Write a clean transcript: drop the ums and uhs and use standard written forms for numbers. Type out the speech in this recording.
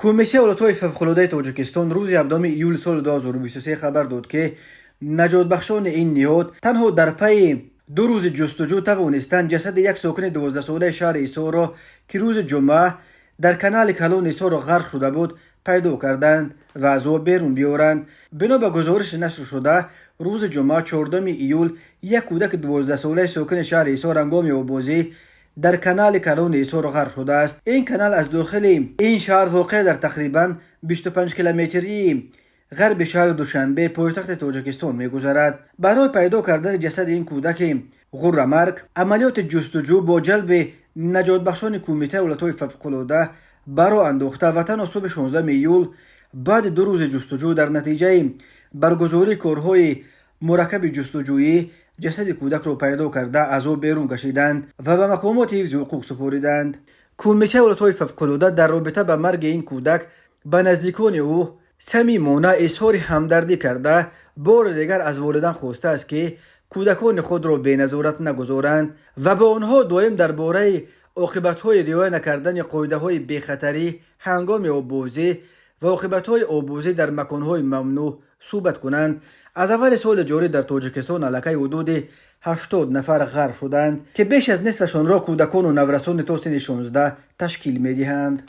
کمیته ولایت‌های فوق‌العاده تاجیکستان روز 7 ایول سال 2023 خبر داد که نجات بخشان این نهاد تنها در پی 2 روز جستجو توانستند جسد یک ساکن 12 ساله شهر ایسا را که روز جمعه در کانال کلان ایسا را غرق شده بود پیدا کردند و از آب بیرون بیارند. بنا به گزارش نشر شده روز جمعه 14 ایول یک کودک 12 ساله ساکن شهر ایسا هنگام آببازی در کانال کلان ایسا را غرق شده است. این کانال از داخل این شهر واقع در تقریبا 25 کیلومتری غرب شهر دوشنبه پایتخت تاجیکستان می‌گذرد. برای پیدا کردن جسد این کودک غرمرگ عملیات جستجو با جلب نجات بخشان کمیته ولایت‌های فوق‌العاده برا انداخته و تناسب 16 ایول بعد 2 روز جستجو در نتیجه برگزاری کارهای مرکب جستجویی جسد کودک را پیدا کرده از آب بیرون کشیدند و به مقامات حفظ حقوق سپردند. کمیته ولایت‌های فوق‌العاده در رابطه به مرگ این کودک به نزدیکان او صمیمانه اظهار همدردی کرده بار دیگر از والدین خواسته است که کودکان خود را بی‌نظارت نگذارند و به آنها دائم درباره عاقبت‌های رعایت نکردن قاعده‌های بی‌خطری هنگام آببازی و عاقبت‌های آببازی در مکان‌های ممنوع صحبت کنند. از اول سال جاری در تاجیکستان علاقه حدود 80 نفر غرق شدند که بیش از نصفشان را کودکان و نورسان تا سن 16 تشکیل می‌دهند.